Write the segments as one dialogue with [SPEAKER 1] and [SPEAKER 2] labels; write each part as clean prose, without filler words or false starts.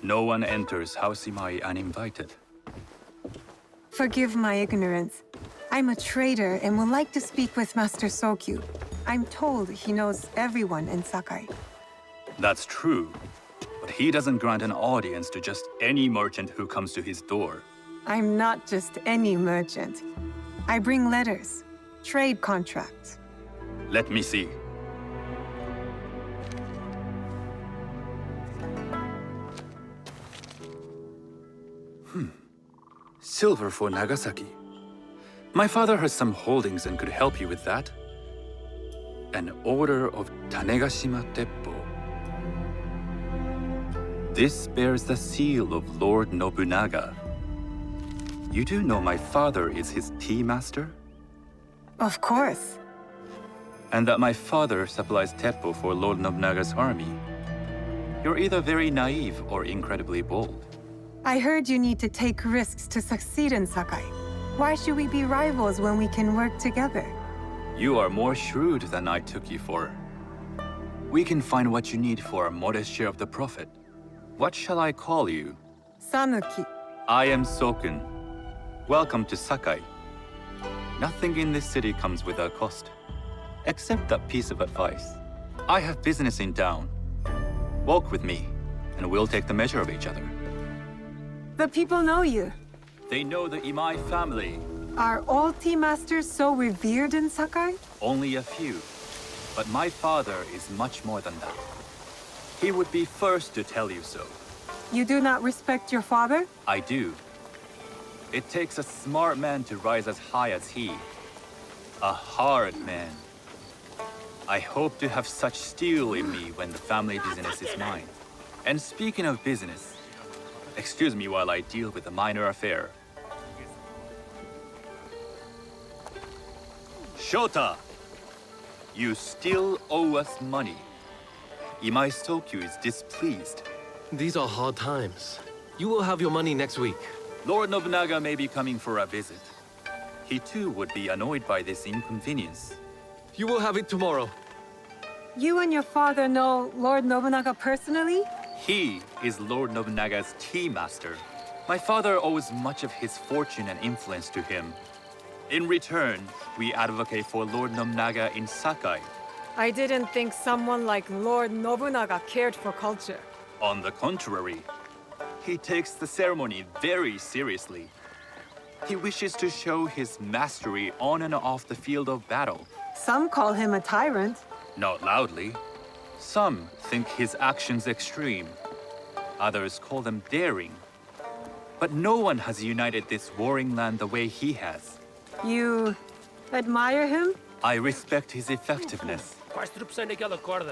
[SPEAKER 1] No one enters House Imai uninvited.
[SPEAKER 2] Forgive my ignorance. I'm a trader and would like to speak with Master Sokyu. I'm told he knows everyone in Sakai.
[SPEAKER 1] That's true, but he doesn't grant an audience to just any merchant who comes to his door.
[SPEAKER 2] I'm not just any merchant. I bring letters, trade contracts.
[SPEAKER 1] Let me see. Silver for Nagasaki. My father has some holdings and could help you with that. An order of Tanegashima Teppo. This bears the seal of Lord Nobunaga. You do know my father is his tea master?
[SPEAKER 2] Of course.
[SPEAKER 1] And that my father supplies Teppo for Lord Nobunaga's army. You're either very naive or incredibly bold.
[SPEAKER 2] I heard you need to take risks to succeed in Sakai. Why should we be rivals when we can work together?
[SPEAKER 1] You are more shrewd than I took you for. We can find what you need for a modest share of the profit. What shall I call you?
[SPEAKER 2] Sanuki.
[SPEAKER 1] I am Sokun. Welcome to Sakai. Nothing in this city comes without cost. Except that piece of advice. I have business in town. Walk with me, and we'll take the measure of each other.
[SPEAKER 2] The people know you.
[SPEAKER 1] They know the Imai family.
[SPEAKER 2] Are all tea masters so revered in Sakai?
[SPEAKER 1] Only a few. But my father is much more than that. He would be first to tell you so.
[SPEAKER 2] You do not respect your father?
[SPEAKER 1] I do. It takes a smart man to rise as high as he. A hard man. I hope to have such steel in me when the family business is mine. And speaking of business, excuse me while I deal with a minor affair. Shota! You still owe us money. Imai Sokyu is displeased.
[SPEAKER 3] These are hard times. You will have your money next week.
[SPEAKER 1] Lord Nobunaga may be coming for a visit. He too would be annoyed by this inconvenience.
[SPEAKER 3] You will have it tomorrow.
[SPEAKER 2] You and your father know Lord Nobunaga personally?
[SPEAKER 1] He is Lord Nobunaga's tea master. My father owes much of his fortune and influence to him. In return, we advocate for Lord Nobunaga in Sakai.
[SPEAKER 2] I didn't think someone like Lord Nobunaga cared for culture.
[SPEAKER 1] On the contrary, he takes the ceremony very seriously. He wishes to show his mastery on and off the field of battle.
[SPEAKER 2] Some call him a tyrant.
[SPEAKER 1] Not loudly. Some think his actions extreme. Others call them daring. But no one has united this warring land the way he has.
[SPEAKER 2] You admire him?
[SPEAKER 1] I respect his effectiveness.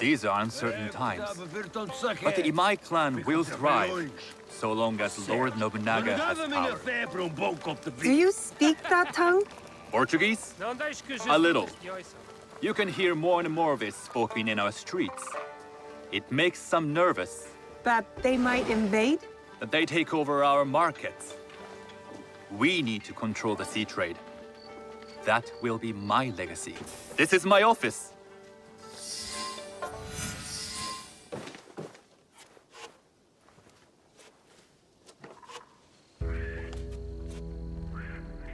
[SPEAKER 1] These are uncertain times. But the Imai clan will thrive, so long as Lord Nobunaga has power.
[SPEAKER 2] Do you speak that tongue?
[SPEAKER 1] Portuguese? A little. You can hear more and more of it spoken in our streets. It makes some nervous.
[SPEAKER 2] That they might invade?
[SPEAKER 1] That they take over our markets. We need to control the sea trade. That will be my legacy. This is my office.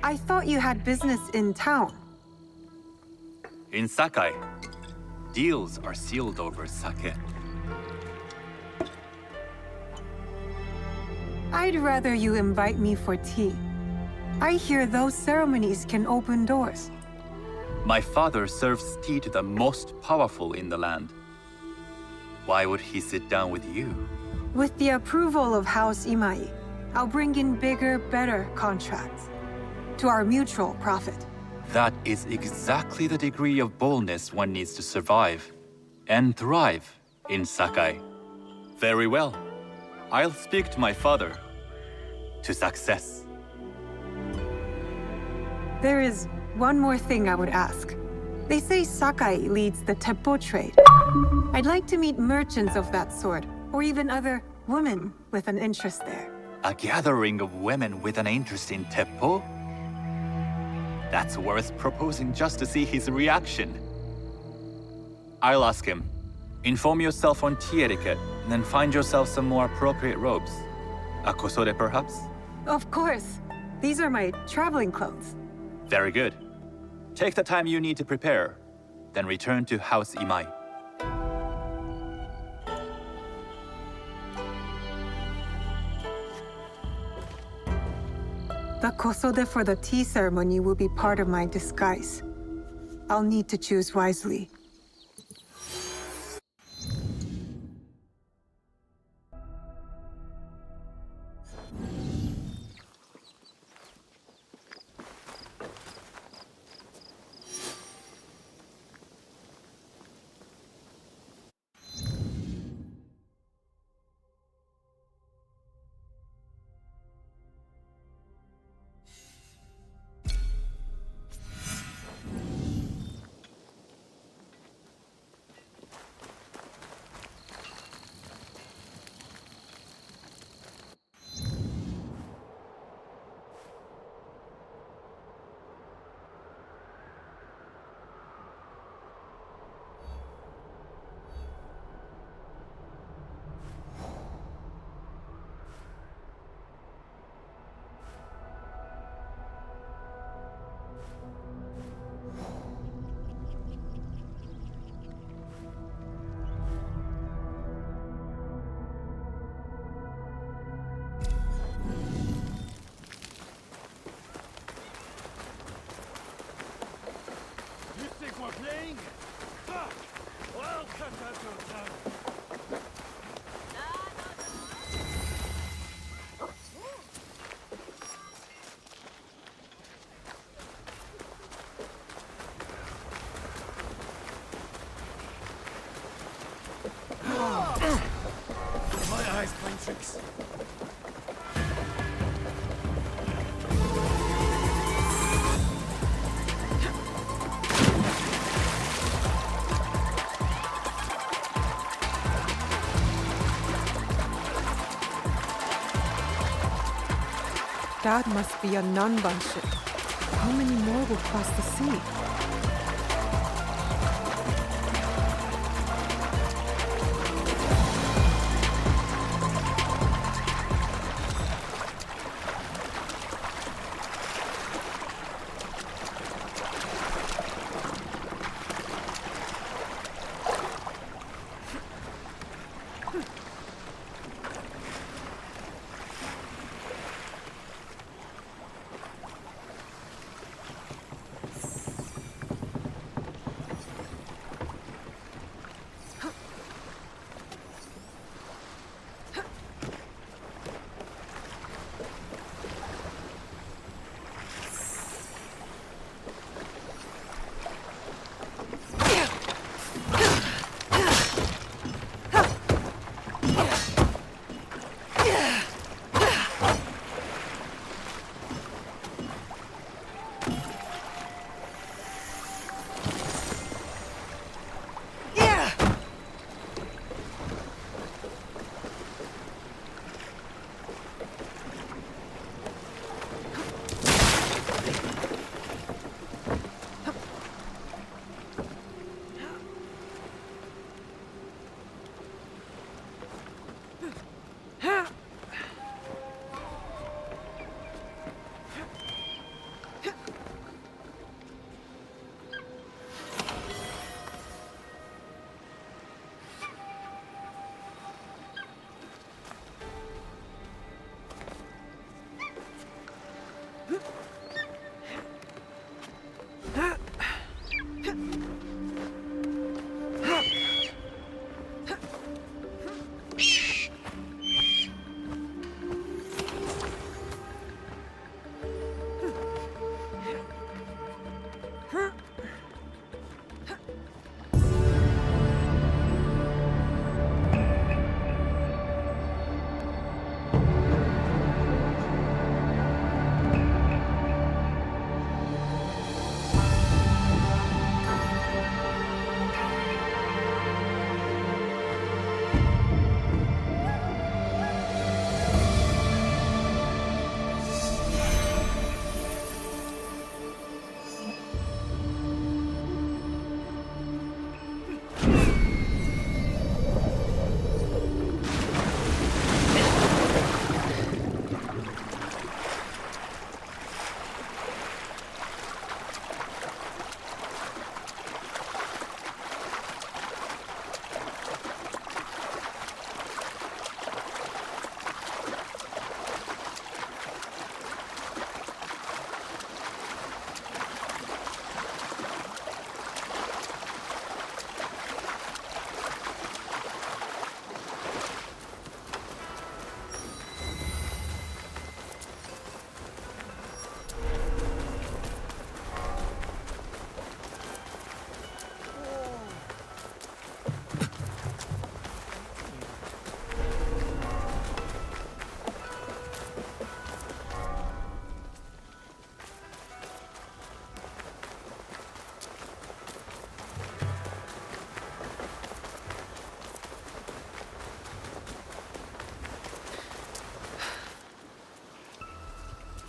[SPEAKER 2] I thought you had business in town.
[SPEAKER 1] In Sakai, deals are sealed over sake.
[SPEAKER 2] I'd rather you invite me for tea. I hear those ceremonies can open doors.
[SPEAKER 1] My father serves tea to the most powerful in the land. Why would he sit down with you?
[SPEAKER 2] With the approval of House Imai, I'll bring in bigger, better contracts. To our mutual profit.
[SPEAKER 1] That is exactly the degree of boldness one needs to survive and thrive in Sakai. Very well. I'll speak to my father. To success.
[SPEAKER 2] There is one more thing I would ask. They say Sakai leads the Teppo trade. I'd like to meet merchants of that sort, or even other women with an interest there.
[SPEAKER 1] A gathering of women with an interest in Teppo? That's worth proposing just to see his reaction. I'll ask him. Inform yourself on tea etiquette. Then find yourself some more appropriate robes. A kosode, perhaps?
[SPEAKER 2] Of course. These are my traveling clothes.
[SPEAKER 1] Very good. Take the time you need to prepare, then return to House Imai.
[SPEAKER 2] The kosode for the tea ceremony will be part of my disguise. I'll need to choose wisely.
[SPEAKER 4] My eyes playing tricks.
[SPEAKER 2] That must be a Nanban ship. How many more will cross the sea?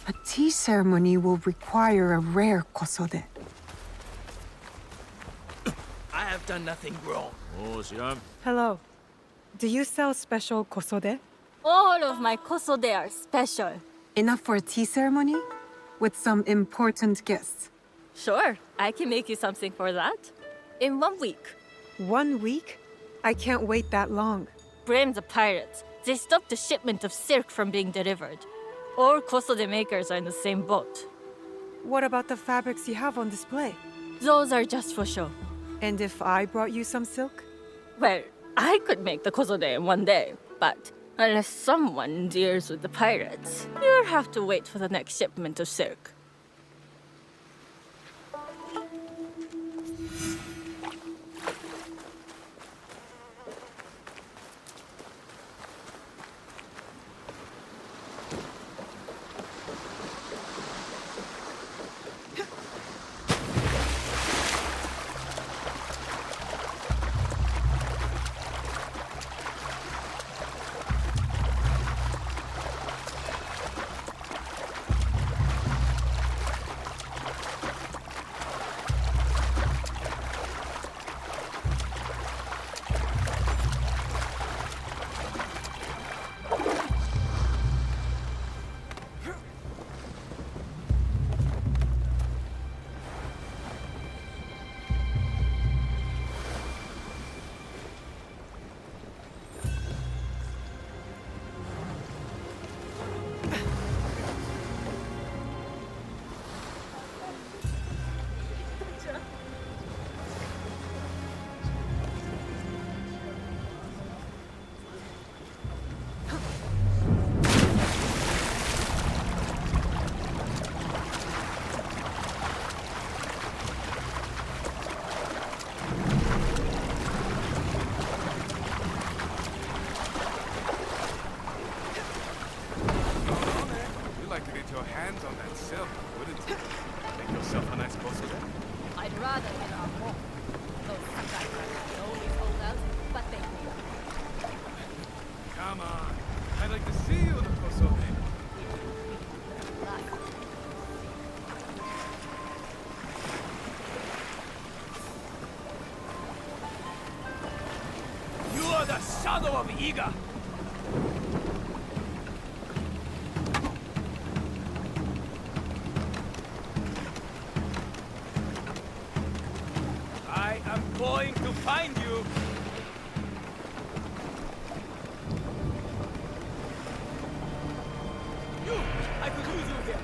[SPEAKER 2] A tea ceremony will require a rare kosode.
[SPEAKER 4] I have done nothing wrong. Oh, Siam.
[SPEAKER 2] Hello. Do you sell special kosode?
[SPEAKER 5] All of my kosode are special.
[SPEAKER 2] Enough for a tea ceremony? With some important guests.
[SPEAKER 5] Sure, I can make you something for that. In 1 week.
[SPEAKER 2] 1 week? I can't wait that long.
[SPEAKER 5] Blame the pirates. They stopped the shipment of silk from being delivered. All kosode makers are in the same boat.
[SPEAKER 2] What about the fabrics you have on display?
[SPEAKER 5] Those are just for show.
[SPEAKER 2] And if I brought you some silk?
[SPEAKER 5] Well, I could make the kosode in 1 day, but unless someone deals with the pirates, you'll have to wait for the next shipment of silk.
[SPEAKER 4] You'd like to get your hands on that silk, wouldn't you? Make yourself a nice kosode?
[SPEAKER 5] I'd rather get our home. Those Sakai brothers always hold out, but they will.
[SPEAKER 4] Come on. I'd like to see you in a kosode. You are the shadow of Iga! I am going to find you! You! I could use you here!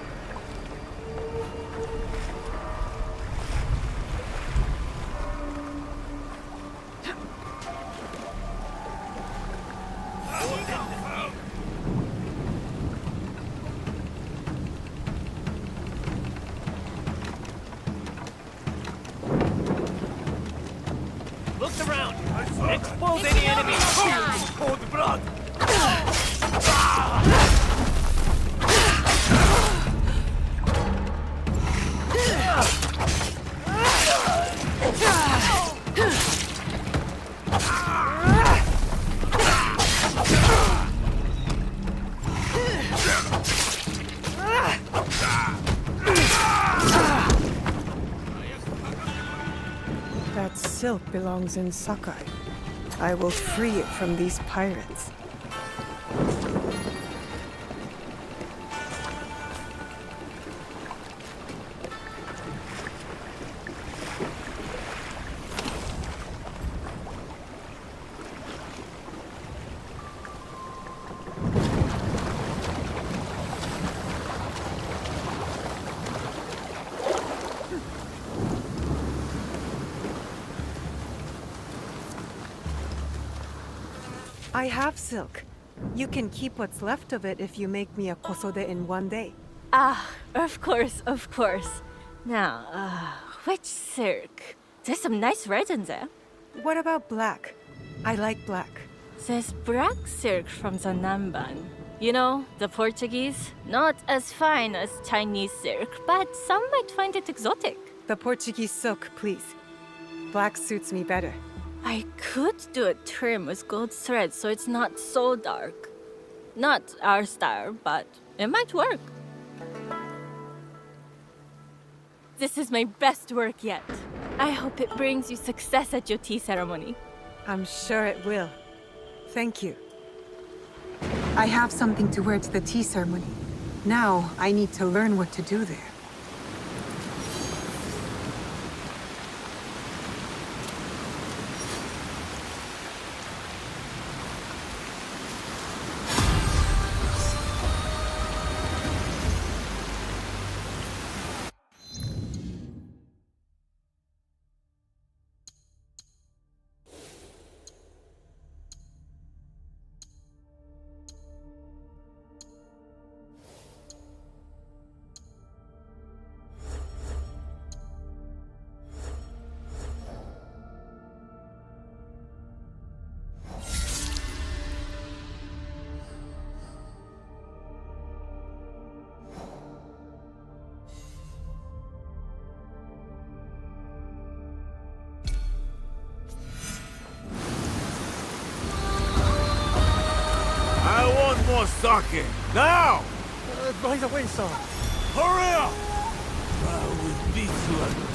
[SPEAKER 3] Look around! Expose any enemies!
[SPEAKER 4] Cold blood!
[SPEAKER 2] That silk belongs in Sakai. I will free it from these pirates. I have silk. You can keep what's left of it if you make me a kosode in 1 day.
[SPEAKER 5] Ah, of course, of course. Now, which silk? There's some nice red in there.
[SPEAKER 2] What about black? I like black.
[SPEAKER 5] There's black silk from the Namban. You know, the Portuguese? Not as fine as Chinese silk, but some might find it exotic.
[SPEAKER 2] The Portuguese silk, please. Black suits me better.
[SPEAKER 5] I could do a trim with gold thread so it's not so dark. Not our style, but it might work. This is my best work yet. I hope it brings you success at your tea ceremony.
[SPEAKER 2] I'm sure it will. Thank you. I have something to wear to the tea ceremony. Now, I need to learn what to do there.
[SPEAKER 4] I want more sake! Now!
[SPEAKER 3] By the way, sir.
[SPEAKER 4] Hurry up! I will beat you up.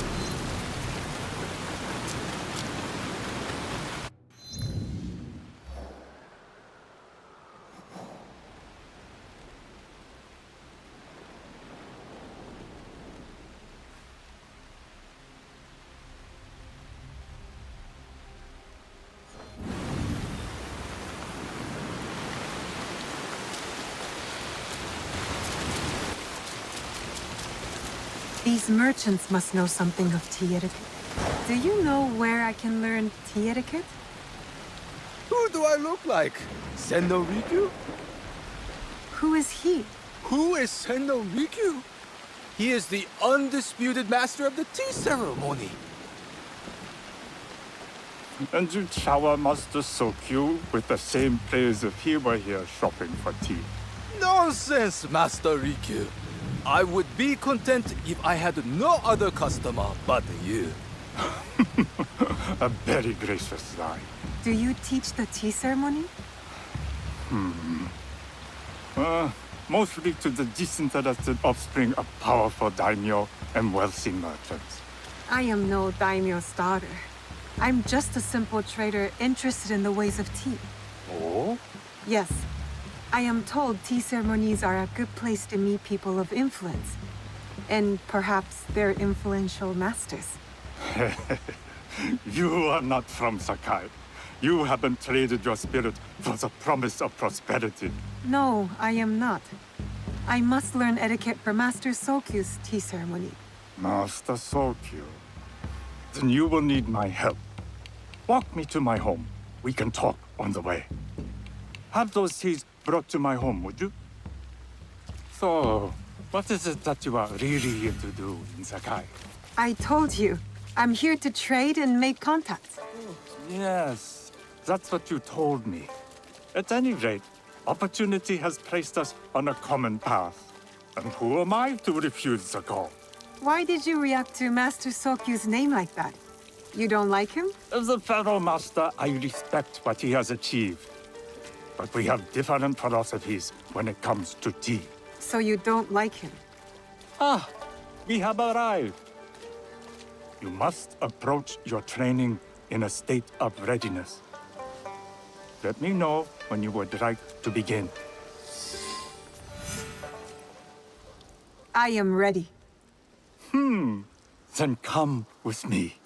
[SPEAKER 2] These merchants must know something of tea etiquette. Do you know where I can learn tea etiquette?
[SPEAKER 6] Who do I look like? Sendo Rikyu?
[SPEAKER 2] Who is he?
[SPEAKER 6] Who is Sendo Rikyu? He is the undisputed master of the tea ceremony.
[SPEAKER 7] And you shower Master Sokyu with the same praise if he were here shopping for tea.
[SPEAKER 6] Nonsense, Master Rikyu. I would be content if I had no other customer but you.
[SPEAKER 7] A very gracious lie.
[SPEAKER 2] Do you teach the tea ceremony?
[SPEAKER 7] Mostly to the disinterested offspring of powerful daimyo and wealthy merchants.
[SPEAKER 2] I am no daimyo's daughter. I'm just a simple trader interested in the ways of tea.
[SPEAKER 7] Oh?
[SPEAKER 2] Yes. I am told tea ceremonies are a good place to meet people of influence. And perhaps their influential masters.
[SPEAKER 7] You are not from Sakai. You haven't traded your spirit for the promise of prosperity.
[SPEAKER 2] No, I am not. I must learn etiquette for Master Sokyu's tea ceremony.
[SPEAKER 7] Master Sokyu. Then you will need my help. Walk me to my home. We can talk on the way. Have those teas brought to my home, would you? So, what is it that you are really here to do in Sakai?
[SPEAKER 2] I told you, I'm here to trade and make contacts.
[SPEAKER 7] Yes, that's what you told me. At any rate, opportunity has placed us on a common path. And who am I to refuse the call?
[SPEAKER 2] Why did you react to Master Sokyu's name like that? You don't like him?
[SPEAKER 7] As a fellow master, I respect what he has achieved. But we have different philosophies when it comes to tea.
[SPEAKER 2] So you don't like him?
[SPEAKER 7] Ah, we have arrived. You must approach your training in a state of readiness. Let me know when you would like to begin.
[SPEAKER 2] I am ready.
[SPEAKER 7] Then come with me.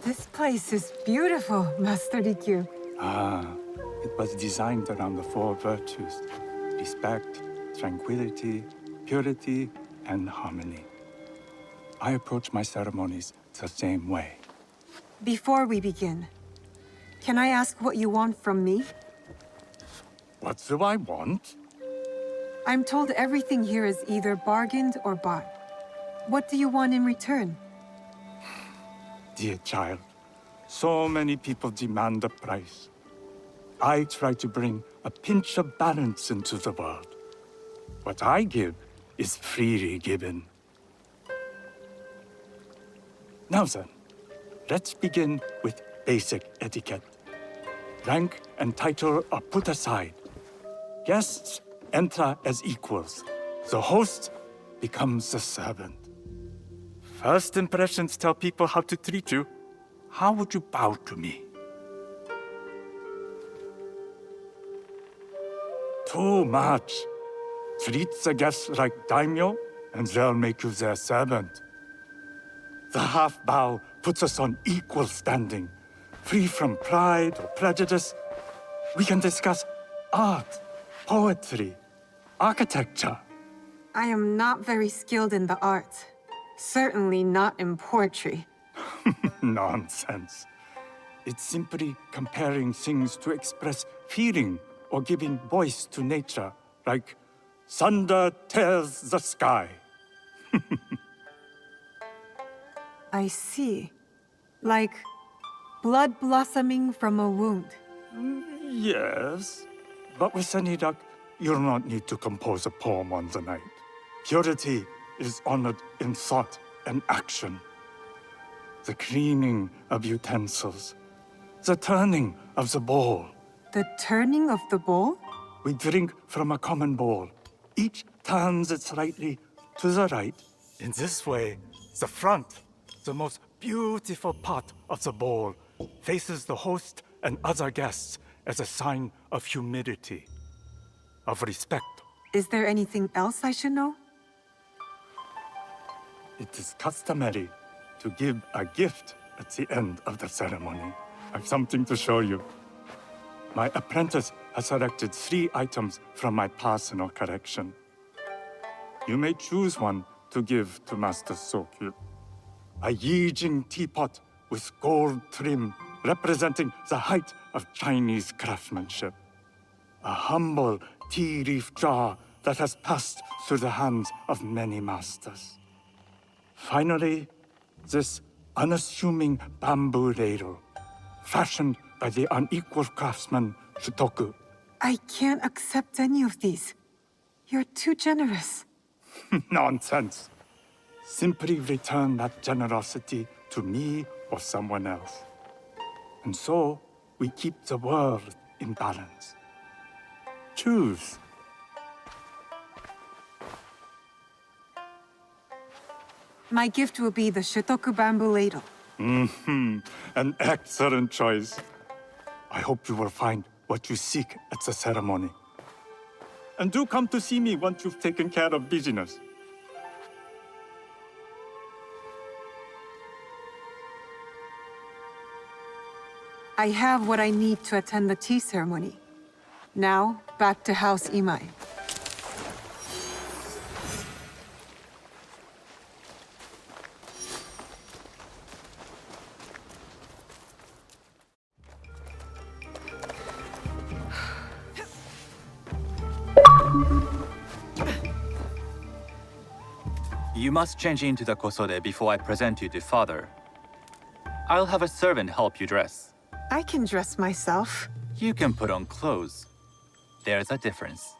[SPEAKER 2] This place is beautiful, Master Rikyu.
[SPEAKER 7] Ah, it was designed around the four virtues: respect, tranquility, purity, and harmony. I approach my ceremonies the same way.
[SPEAKER 2] Before we begin, can I ask what you want from me?
[SPEAKER 7] What do I want?
[SPEAKER 2] I'm told everything here is either bargained or bought. What do you want in return?
[SPEAKER 7] Dear child, So many people demand a price. I try to bring a pinch of balance into the world. What I give is freely given. Now then, let's begin with basic etiquette. Rank and title are put aside. Guests enter as equals. The host becomes the servant. First impressions tell people how to treat you. How would you bow to me? Too much. Treat the guests like daimyo, and they'll make you their servant. The half bow puts us on equal standing, free from pride or prejudice. We can discuss art, poetry, architecture.
[SPEAKER 2] I am not very skilled in the arts. Certainly not in poetry.
[SPEAKER 7] Nonsense. It's simply comparing things to express feeling or giving voice to nature, like thunder tears the sky.
[SPEAKER 2] I see. Like blood blossoming from a wound.
[SPEAKER 7] Yes, but with any luck, you'll not need to compose a poem on the night. Purity is honored in thought and action. The cleaning of utensils, the turning of the bowl.
[SPEAKER 2] The turning of the bowl?
[SPEAKER 7] We drink from a common bowl. Each turns it slightly to the right. In this way, the front, the most beautiful part of the bowl, faces the host and other guests as a sign of humility, of respect.
[SPEAKER 2] Is there anything else I should know?
[SPEAKER 7] It is customary to give a gift at the end of the ceremony. I've something to show you. My apprentice has selected 3 items from my personal collection. You may choose one to give to Master Sokyu. A Yijing teapot with gold trim representing the height of Chinese craftsmanship. A humble tea leaf jar that has passed through the hands of many masters. Finally, this unassuming bamboo ladle, fashioned by the unequal craftsman Shutoku.
[SPEAKER 2] I can't accept any of these. You're too generous.
[SPEAKER 7] Nonsense. Simply return that generosity to me or someone else. And so, we keep the world in balance. Choose.
[SPEAKER 2] My gift will be the Shutoku bamboo ladle.
[SPEAKER 7] An excellent choice. I hope you will find what you seek at the ceremony. And do come to see me once you've taken care of business.
[SPEAKER 2] I have what I need to attend the tea ceremony. Now, back to House Imai.
[SPEAKER 1] You must change into the kosode before I present you to father. I'll have a servant help you dress.
[SPEAKER 2] I can dress myself.
[SPEAKER 1] You can put on clothes. There's a difference.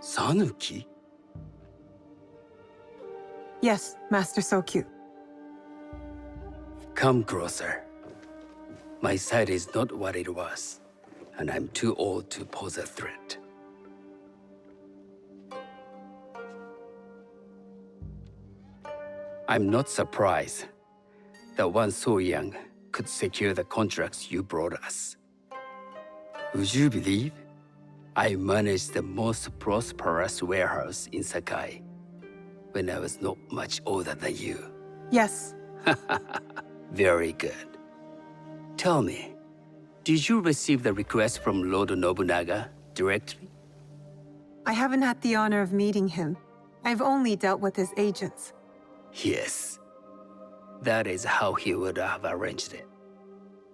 [SPEAKER 8] Sanuki?
[SPEAKER 2] Yes, Master Sokyu.
[SPEAKER 8] Come closer. My sight is not what it was, and I'm too old to pose a threat. I'm not surprised that one so young could secure the contracts you brought us. Would you believe I managed the most prosperous warehouse in Sakai when I was not much older than you?
[SPEAKER 2] Yes.
[SPEAKER 8] Very good. Tell me, did you receive the request from Lord Nobunaga directly?
[SPEAKER 2] I haven't had the honor of meeting him. I've only dealt with his agents.
[SPEAKER 8] Yes. That is how he would have arranged it.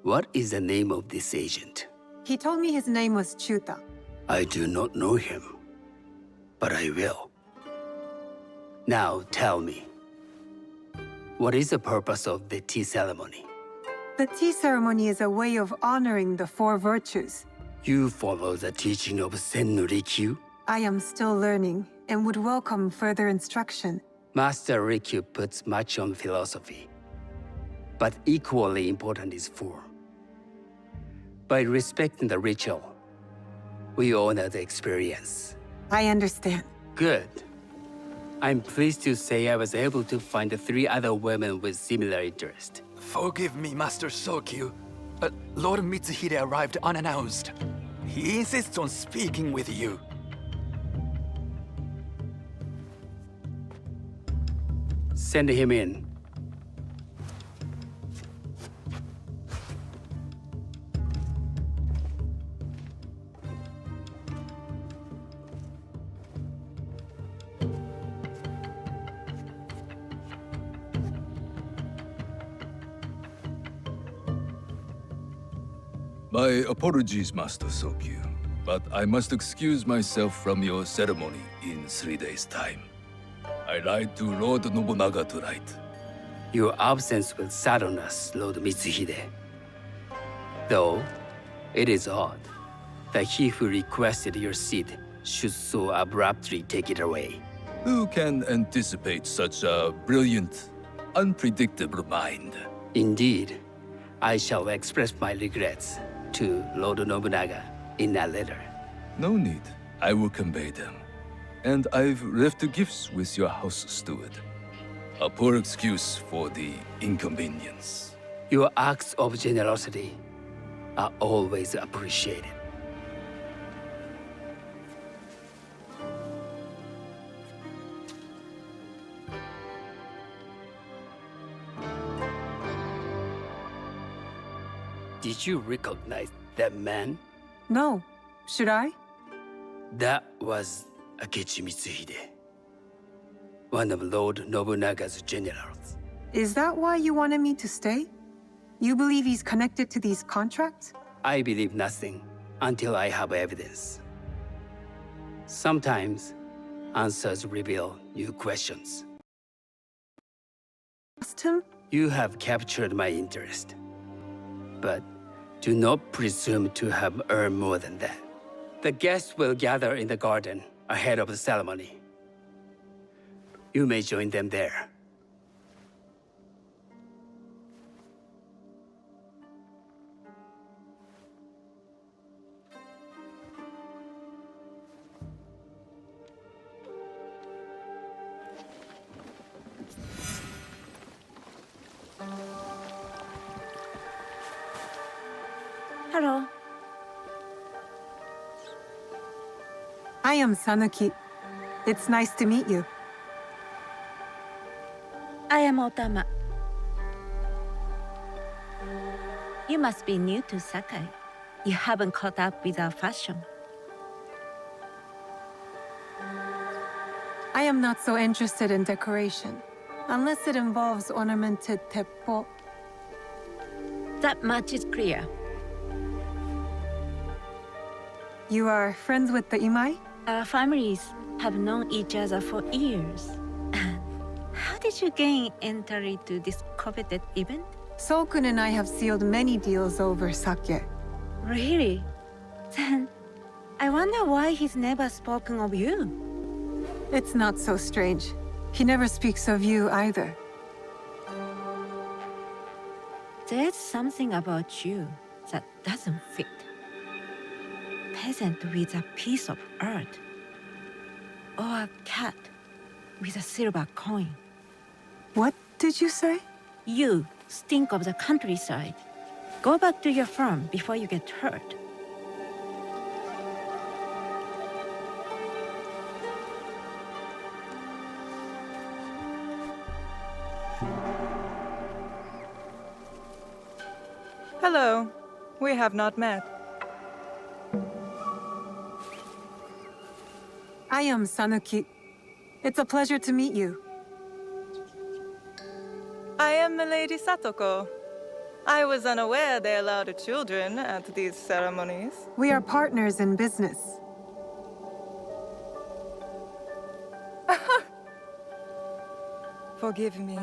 [SPEAKER 8] What is the name of this agent?
[SPEAKER 2] He told me his name was Chuta.
[SPEAKER 8] I do not know him, but I will. Now tell me, what is the purpose of the tea ceremony?
[SPEAKER 2] The tea ceremony is a way of honoring the four virtues.
[SPEAKER 8] You follow the teaching of Sen no Rikyu?
[SPEAKER 2] I am still learning and would welcome further instruction.
[SPEAKER 8] Master Rikyu puts much on philosophy, but equally important is form. By respecting the ritual, we honor the experience.
[SPEAKER 2] I understand.
[SPEAKER 8] Good. I'm pleased to say I was able to find 3 other women with similar interest.
[SPEAKER 6] Forgive me, Master Sokyu. Lord Mitsuhide arrived unannounced. He insists on speaking with you.
[SPEAKER 8] Send him in.
[SPEAKER 6] My apologies, Master Sokyu, but I must excuse myself from your ceremony in 3 days' time. I lied to Lord Nobunaga tonight.
[SPEAKER 8] Your absence will sadden us, Lord Mitsuhide. Though, it is odd that he who requested your seat should so abruptly take it away.
[SPEAKER 6] Who can anticipate such a brilliant, unpredictable mind?
[SPEAKER 8] Indeed, I shall express my regrets to Lord Nobunaga in a letter.
[SPEAKER 6] No need. I will convey them. And I've left the gifts with your house steward. A poor excuse for the inconvenience.
[SPEAKER 8] Your acts of generosity are always appreciated. Did you recognize that man?
[SPEAKER 2] No. Should I?
[SPEAKER 8] That was Akechi Mitsuhide, one of Lord Nobunaga's generals.
[SPEAKER 2] Is that why you wanted me to stay? You believe he's connected to these contracts?
[SPEAKER 8] I believe nothing until I have evidence. Sometimes, answers reveal new questions.
[SPEAKER 2] Asked him?
[SPEAKER 8] You have captured my interest, but do not presume to have earned more than that. The guests will gather in the garden ahead of the ceremony. You may join them there.
[SPEAKER 5] Hello.
[SPEAKER 2] I am Sanuki. It's nice to meet you.
[SPEAKER 9] I am Otama. You must be new to Sakai. You haven't caught up with our fashion.
[SPEAKER 2] I am not so interested in decoration, unless it involves ornamented teppo.
[SPEAKER 9] That much is clear.
[SPEAKER 2] You are friends with the Imai?
[SPEAKER 9] Our families have known each other for years. How did you gain entry to this coveted event?
[SPEAKER 2] Sokun and I have sealed many deals over sake.
[SPEAKER 9] Really? Then, I wonder why he's never spoken of you.
[SPEAKER 2] It's not so strange. He never speaks of you either.
[SPEAKER 9] There's something about you that doesn't fit. Peasant with a piece of earth. Or a cat with a silver coin.
[SPEAKER 2] What did you say?
[SPEAKER 9] You stink of the countryside. Go back to your farm before you get hurt.
[SPEAKER 10] Hello. We have not met.
[SPEAKER 2] I am Sanuki. It's a pleasure to meet you.
[SPEAKER 10] I am am Milady Satoko. I was unaware they allowed children at these ceremonies.
[SPEAKER 2] We are partners in business.
[SPEAKER 10] Forgive me.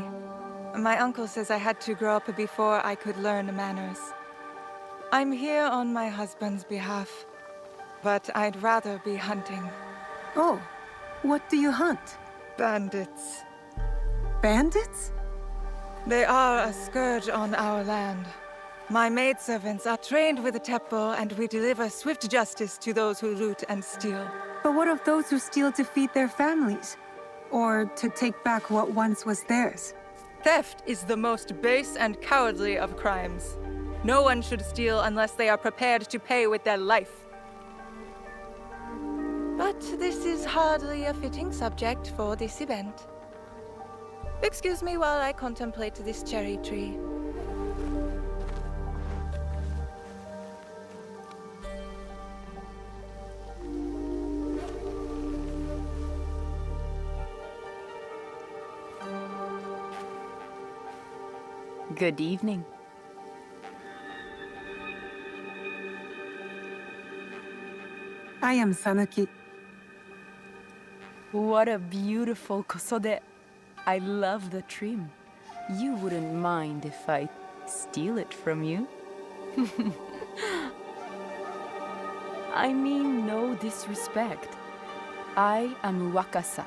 [SPEAKER 10] My uncle says I had to grow up before I could learn manners. I'm here on my husband's behalf, but I'd rather be hunting.
[SPEAKER 2] Oh, what do you hunt?
[SPEAKER 10] Bandits.
[SPEAKER 2] Bandits?
[SPEAKER 10] They are a scourge on our land. My maidservants are trained with the Teppo, and we deliver swift justice to those who loot and steal.
[SPEAKER 2] But what of those who steal to feed their families? Or to take back what once was theirs?
[SPEAKER 10] Theft is the most base and cowardly of crimes. No one should steal unless they are prepared to pay with their life. But this is hardly a fitting subject for this event. Excuse me while I contemplate this cherry tree.
[SPEAKER 11] Good evening.
[SPEAKER 2] I am Sanuki.
[SPEAKER 11] What a beautiful kosode. I love the trim. You wouldn't mind if I steal it from you? I mean no disrespect. I am Wakasa.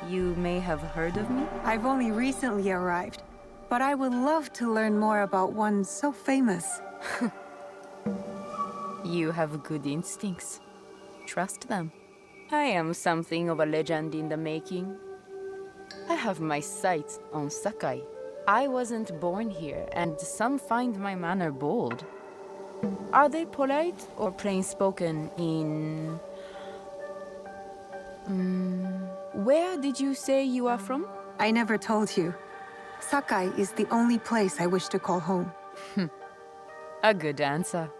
[SPEAKER 11] You may have heard of me?
[SPEAKER 2] I've only recently arrived, but I would love to learn more about one so famous.
[SPEAKER 11] You have good instincts. Trust them. I am something of a legend in the making. I have my sights on Sakai. I wasn't born here, and some find my manner bold. Are they polite or plain-spoken in... Where did you say you are from?
[SPEAKER 2] I never told you. Sakai is the only place I wish to call home.
[SPEAKER 11] A good answer.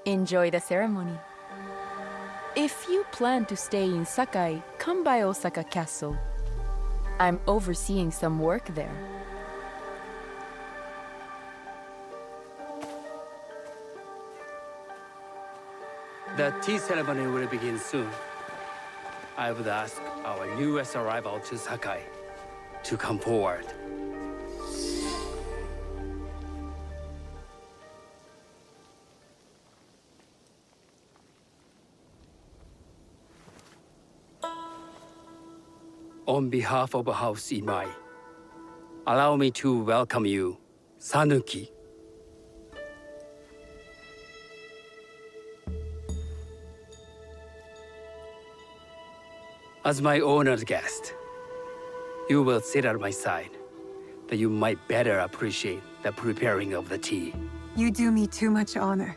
[SPEAKER 11] Enjoy the ceremony. If you plan to stay in Sakai, come by Osaka Castle. I'm overseeing some work there.
[SPEAKER 8] The tea ceremony will begin soon. I would ask our newest arrival to Sakai to come forward. On behalf of House Imai, allow me to welcome you, Sanuki. As my honored guest, you will sit at my side, that you might better appreciate the preparing of the tea.
[SPEAKER 2] You do me too much honor.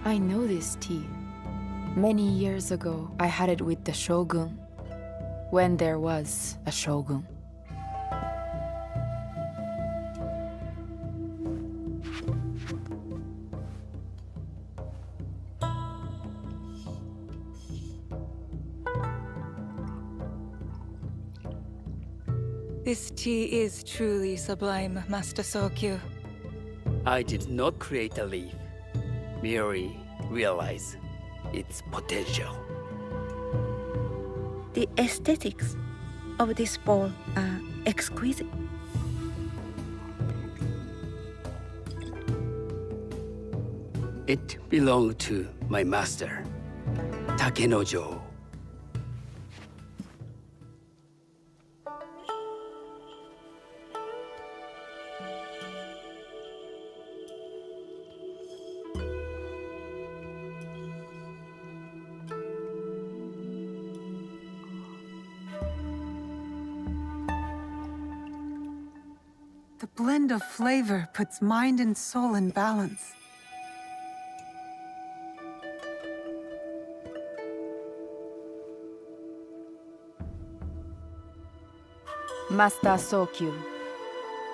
[SPEAKER 11] I know this tea. Many years ago, I had it with the shogun, when there was a shogun.
[SPEAKER 10] This tea is truly sublime, Master Sokyu.
[SPEAKER 8] I did not create a leaf, merely realize its potential.
[SPEAKER 9] The aesthetics of this bowl are exquisite.
[SPEAKER 8] It belonged to my master, Takenojo.
[SPEAKER 2] The blend of flavor puts mind and soul in balance.
[SPEAKER 11] Master Sokyu,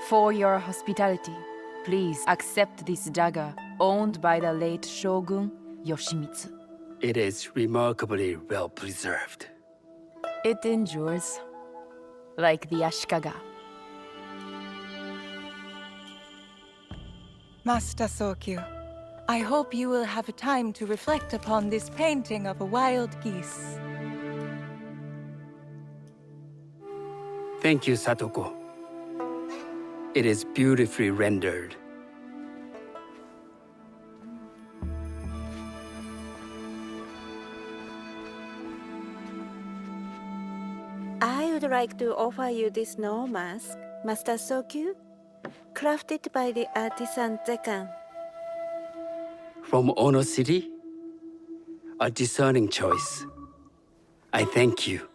[SPEAKER 11] for your hospitality, please accept this dagger owned by the late Shogun Yoshimitsu.
[SPEAKER 8] It is remarkably well preserved.
[SPEAKER 11] It endures, like the Ashikaga.
[SPEAKER 10] Master Sokyu, I hope you will have time to reflect upon this painting of a wild geese.
[SPEAKER 8] Thank you, Satoko. It is beautifully rendered.
[SPEAKER 9] I would like to offer you this snow mask, Master Sokyu, crafted by the artisan Zekan.
[SPEAKER 8] From Ono City? A discerning choice. I thank you.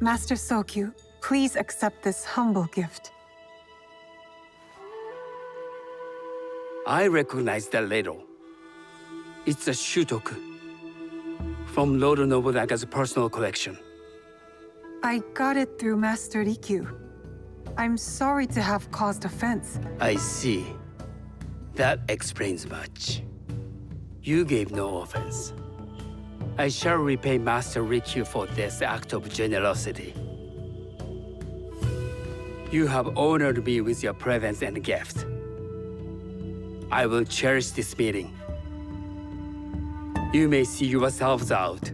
[SPEAKER 2] Master Sokyu, please accept this humble gift.
[SPEAKER 8] I recognize that ladle. It's a shutoku from Lord Nobunaga's personal collection.
[SPEAKER 2] I got it through Master Rikyu. I'm sorry to have caused offense.
[SPEAKER 8] I see. That explains much. You gave no offense. I shall repay Master Rikyu for this act of generosity. You have honored me with your presence and gift. I will cherish this meeting. You may see yourselves out.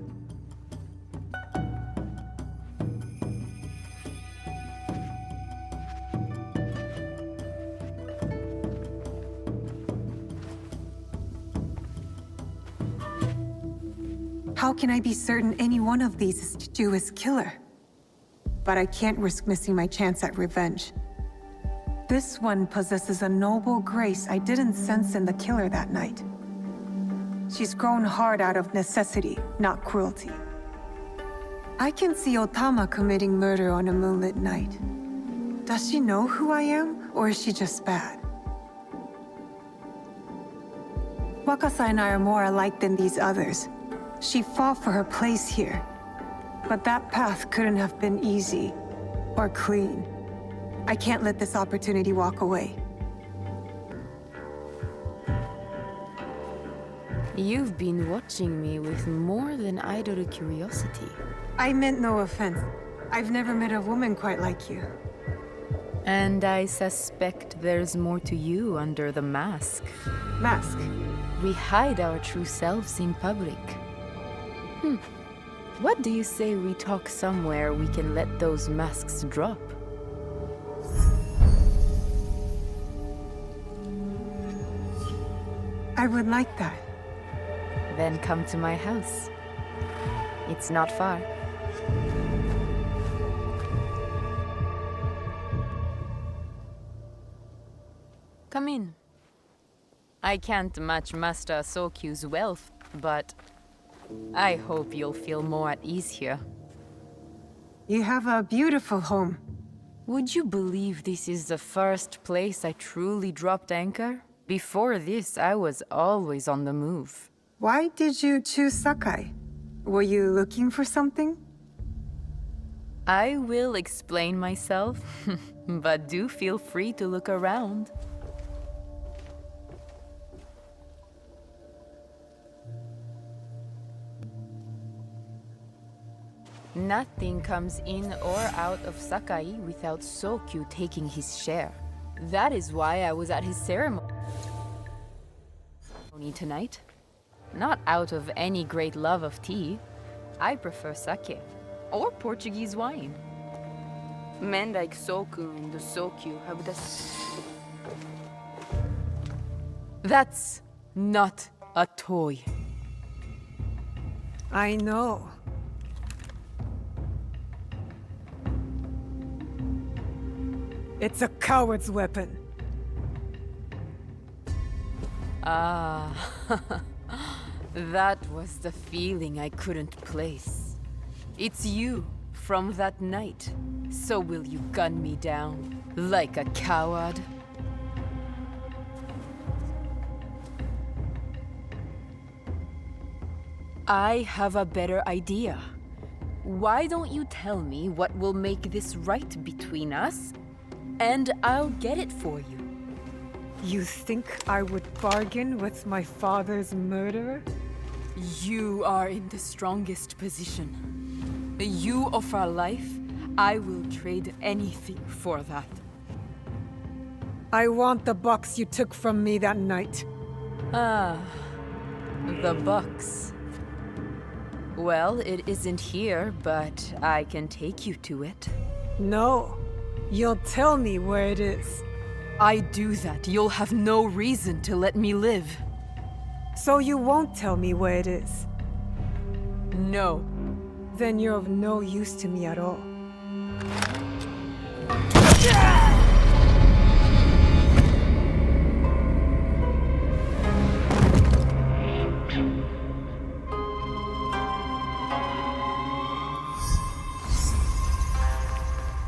[SPEAKER 2] How can I be certain any one of these is Chichua's killer? But I can't risk missing my chance at revenge. This one possesses a noble grace I didn't sense in the killer that night. She's grown hard out of necessity, not cruelty. I can see Otama committing murder on a moonlit night. Does she know who I am, or is she just bad? Wakasa and I are more alike than these others. She fought for her place here. But that path couldn't have been easy or clean. I can't let this opportunity walk away.
[SPEAKER 11] You've been watching me with more than idle curiosity.
[SPEAKER 2] I meant no offense. I've never met a woman quite like you.
[SPEAKER 11] And I suspect there's more to you under the mask.
[SPEAKER 2] Mask?
[SPEAKER 11] We hide our true selves in public. What do you say we talk somewhere we can let those masks drop?
[SPEAKER 2] I would like that.
[SPEAKER 11] Then come to my house. It's not far. Come in. I can't match Master Sokyu's wealth, but I hope you'll feel more at ease here.
[SPEAKER 2] You have a beautiful home.
[SPEAKER 11] Would you believe this is the first place I truly dropped anchor? Before this, I was always on the move.
[SPEAKER 2] Why did you choose Sakai? Were you looking for something?
[SPEAKER 11] I will explain myself, but do feel free to look around. Nothing comes in or out of Sakai without Sokyu taking his share. That is why I was at his ceremony tonight. Not out of any great love of tea. I prefer sake, or Portuguese wine. Men like Soku and the Sokyu have the... That's not a toy.
[SPEAKER 2] I know. It's a coward's weapon.
[SPEAKER 11] Ah, that was the feeling I couldn't place. It's you from that night. So will you gun me down like a coward? I have a better idea. Why don't you tell me what will make this right between us, and I'll get it for you.
[SPEAKER 2] You think I would bargain with my father's murderer?
[SPEAKER 11] You are in the strongest position. You offer life, I will trade anything for that.
[SPEAKER 2] I want the box you took from me that night.
[SPEAKER 11] Ah, the box. Well, it isn't here, but I can take you to it.
[SPEAKER 2] No, you'll tell me where it is.
[SPEAKER 11] I do that, you'll have no reason to let me live.
[SPEAKER 2] So you won't tell me where it is?
[SPEAKER 11] No.
[SPEAKER 2] Then you're of no use to me at all.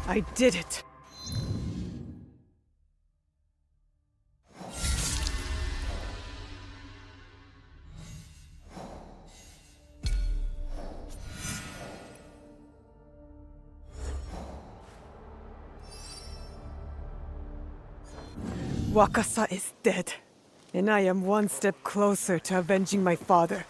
[SPEAKER 2] I did it. Wakasa is dead, and I am one step closer to avenging my father.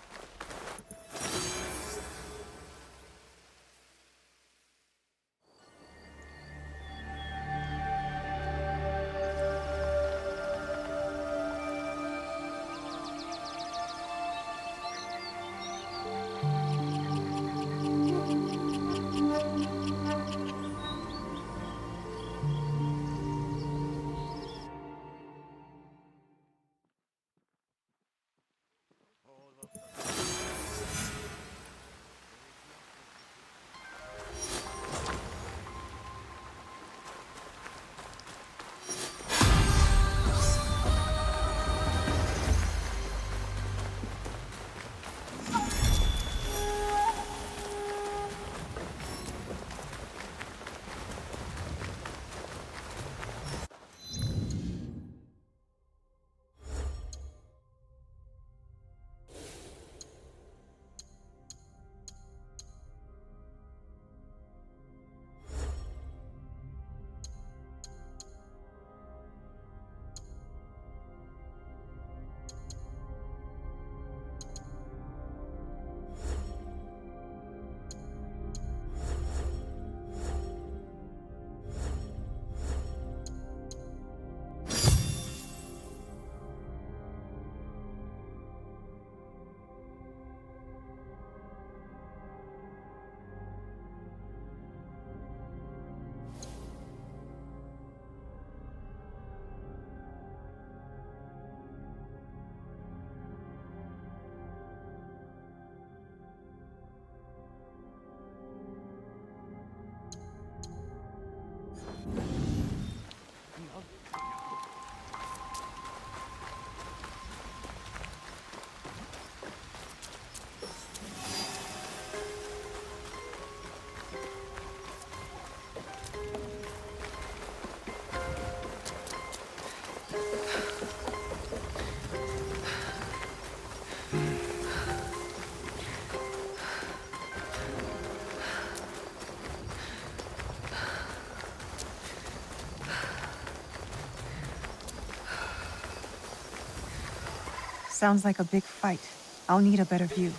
[SPEAKER 2] Sounds like a big fight. I'll need a better view.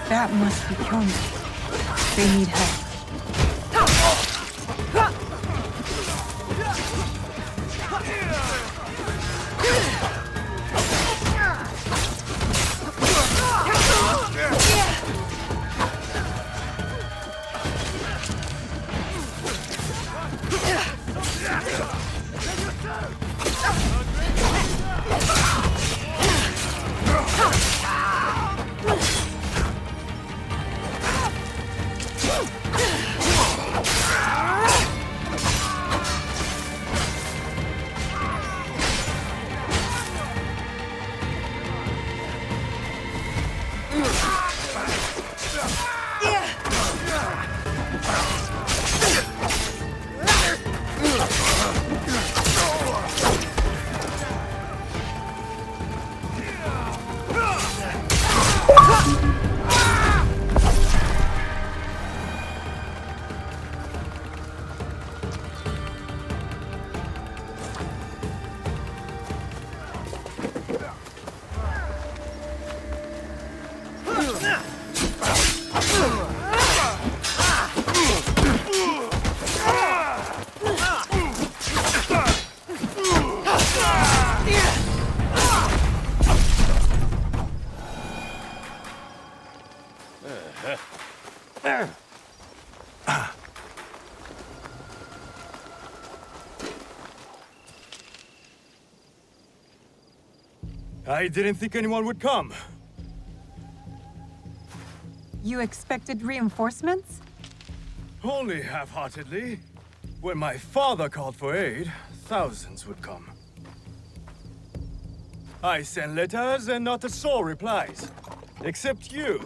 [SPEAKER 2] That must be Canon. They need help.
[SPEAKER 4] I didn't think anyone would come.
[SPEAKER 2] You expected reinforcements?
[SPEAKER 4] Only half-heartedly. When my father called for aid, thousands would come. I sent letters and not a soul replies. Except you.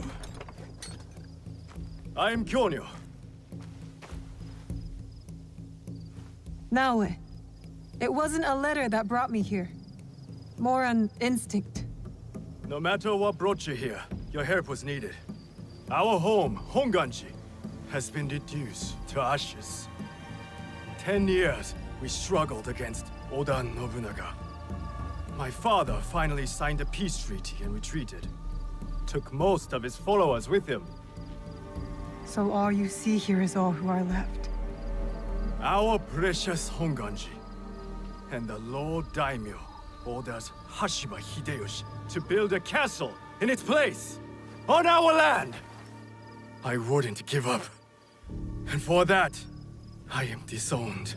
[SPEAKER 4] I'm Kyonyo.
[SPEAKER 2] Naoe, it wasn't a letter that brought me here. More an instinct.
[SPEAKER 4] No matter what brought you here, your help was needed. Our home, Honganji, has been reduced to ashes. 10 years, we struggled against Lord Nobunaga. My father finally signed a peace treaty and retreated. Took most of his followers with him.
[SPEAKER 2] So all you see here is all who are left.
[SPEAKER 4] Our precious Honganji. And the Lord Daimyo orders Hashiba Hideyoshi to build a castle in its place, on our land. I wouldn't give up. And for that, I am disowned.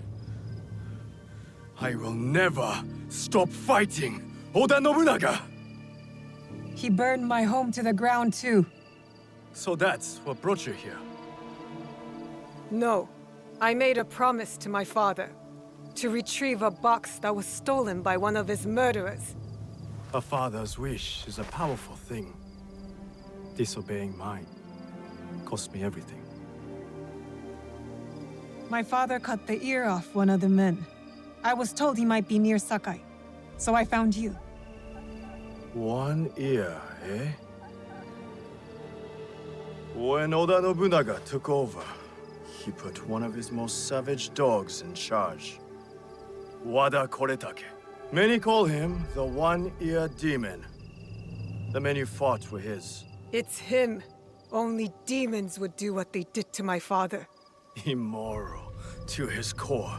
[SPEAKER 4] I will never stop fighting Oda Nobunaga!
[SPEAKER 2] He burned my home to the ground too.
[SPEAKER 4] So that's what brought you here?
[SPEAKER 10] No. I made a promise to my father. To retrieve a box that was stolen by one of his murderers.
[SPEAKER 4] A father's wish is a powerful thing. Disobeying mine cost me everything.
[SPEAKER 2] My father cut the ear off one of the men. I was told he might be near Sakai, so I found you.
[SPEAKER 4] One ear, eh? When Oda Nobunaga took over, he put one of his most savage dogs in charge. Wada Koretake. Many call him the One-Ear Demon. The men you fought were his.
[SPEAKER 10] It's him. Only demons would do what they did to my father.
[SPEAKER 4] Immoral to his core.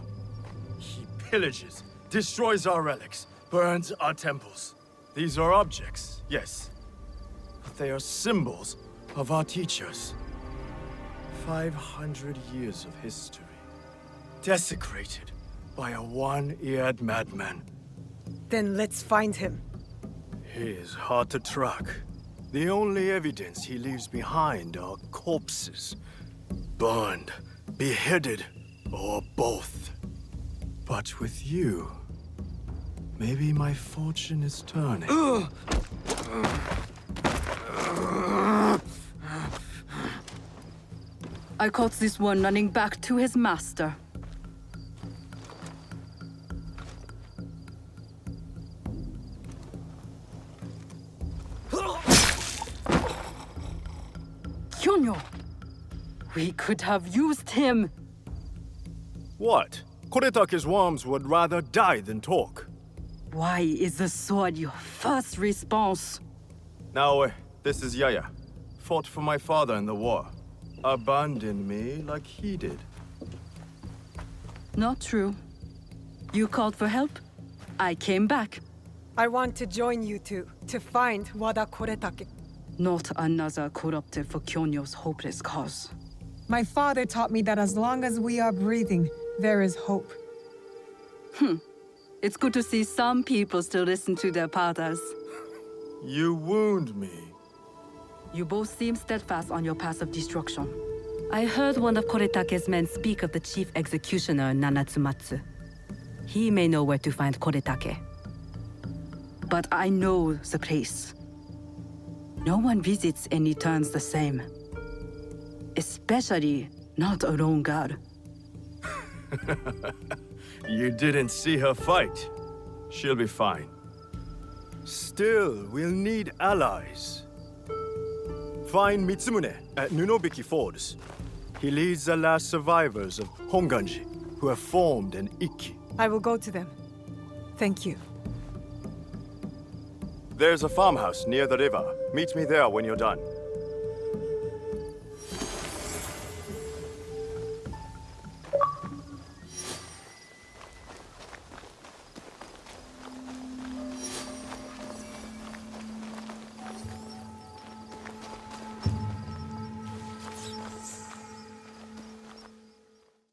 [SPEAKER 4] He pillages, destroys our relics, burns our temples. These are objects, yes. But they are symbols of our teachers. 500 years of history. Desecrated by a one-eared madman.
[SPEAKER 10] Then let's find him.
[SPEAKER 4] He is hard to track. The only evidence he leaves behind are corpses. Burned, beheaded, or both. But with you, maybe my fortune is turning.
[SPEAKER 12] I caught this one running back to his master. Kyonyo! We could have used him!
[SPEAKER 4] What? Koretake's worms would rather die than talk.
[SPEAKER 12] Why is the sword your first response?
[SPEAKER 4] Naoe, this is Yaya. Fought for my father in the war. Abandoned me like he did.
[SPEAKER 12] Not true. You called for help. I came back.
[SPEAKER 2] I want to join you two to find Wada Koretake.
[SPEAKER 12] Not another corrupted for Kyonyo's hopeless cause.
[SPEAKER 2] My father taught me that as long as we are breathing, there is hope.
[SPEAKER 12] It's good to see some people still listen to their fathers.
[SPEAKER 4] You wound me.
[SPEAKER 12] You both seem steadfast on your path of destruction. I heard one of Koretake's men speak of the chief executioner, Nanatsumatsu. He may know where to find Koretake. But I know the place. No one visits and returns the same. Especially not a lone guard.
[SPEAKER 4] You didn't see her fight. She'll be fine. Still, we'll need allies. Find Mitsumune at Nunobiki Falls. He leads the last survivors of Honganji, who have formed an Ikki.
[SPEAKER 2] I will go to them. Thank you.
[SPEAKER 4] There's a farmhouse near the river. Meet me there when you're done.